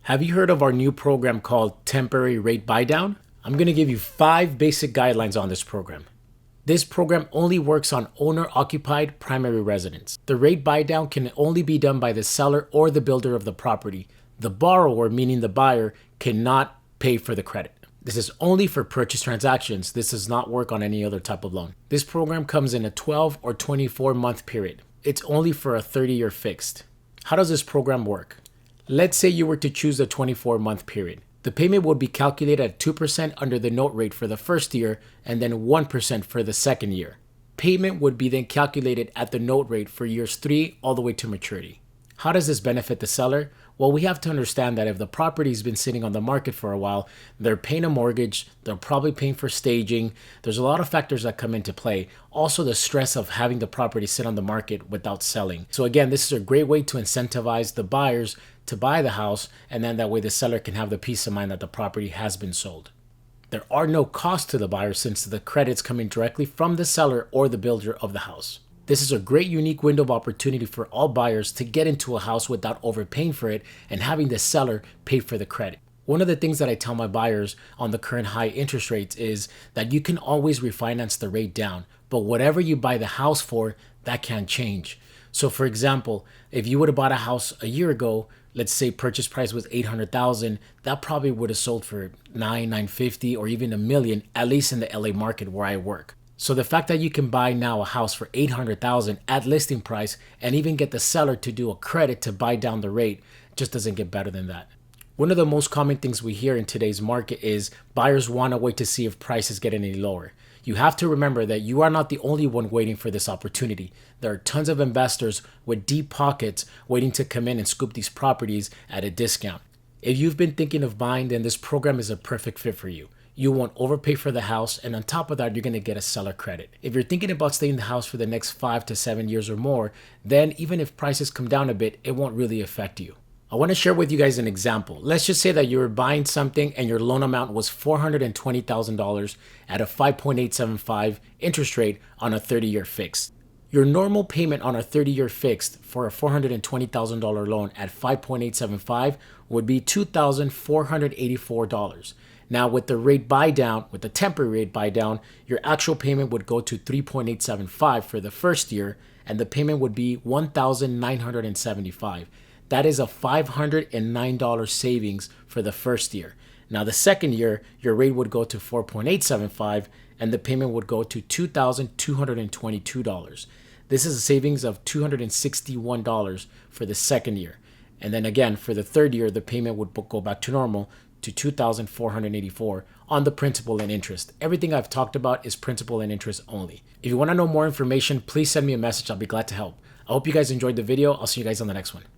Have you heard of our new program called Temporary Rate Buydown? I'm going to give you 5 basic guidelines on this program. This program only works on owner-occupied primary residence. The rate buydown can only be done by the seller or the builder of the property. The borrower, meaning the buyer, cannot pay for the credit. This is only for purchase transactions. This does not work on any other type of loan. This program comes in a 12 or 24 month period. It's only for a 30-year fixed. How does this program work? Let's say you were to choose a 24-month period. The payment would be calculated at 2% under the note rate for the first year and then 1% for the second year. Payment would be then calculated at the note rate for years 3 all the way to maturity. How does this benefit the seller? Well, we have to understand that if the property's been sitting on the market for a while, they're paying a mortgage, they're probably paying for staging. There's a lot of factors that come into play. Also, the stress of having the property sit on the market without selling. So again, this is a great way to incentivize the buyers to buy the house, and then that way the seller can have the peace of mind that the property has been sold. There are no costs to the buyer since the credit's coming directly from the seller or the builder of the house. This is a great unique window of opportunity for all buyers to get into a house without overpaying for it and having the seller pay for the credit. One of the things that I tell my buyers on the current high interest rates is that you can always refinance the rate down, but whatever you buy the house for, that can change. So for example, if you would have bought a house a year ago, let's say purchase price was $800,000, that probably would have sold for $950 or even $1 million, at least in the LA market where I work. So the fact that you can buy now a house for $800,000 at listing price and even get the seller to do a credit to buy down the rate just doesn't get better than that. One of the most common things we hear in today's market is buyers want to wait to see if prices get any lower. You have to remember that you are not the only one waiting for this opportunity. There are tons of investors with deep pockets waiting to come in and scoop these properties at a discount. If you've been thinking of buying, then this program is a perfect fit for you. You won't overpay for the house, and on top of that, you're going to get a seller credit. If you're thinking about staying in the house for the next 5 to 7 years or more, then even if prices come down a bit, it won't really affect you. I want to share with you guys an example. Let's just say that you were buying something and your loan amount was $420,000 at a 5.875 interest rate on a 30-year fixed. Your normal payment on a 30-year fixed for a $420,000 loan at 5.875 would be $2,484. Now with the rate buy down, with the temporary rate buy down, your actual payment would go to 3.875 for the first year, and the payment would be $1,975. That is a $509 savings for the first year. Now the second year, your rate would go to 4.875 and the payment would go to $2,222. This is a savings of $261 for the second year. And then again, for the third year, the payment would go back to normal to $2,484 on the principal and interest. Everything I've talked about is principal and interest only. If you want to know more information, please send me a message. I'll be glad to help. I hope you guys enjoyed the video. I'll see you guys on the next one.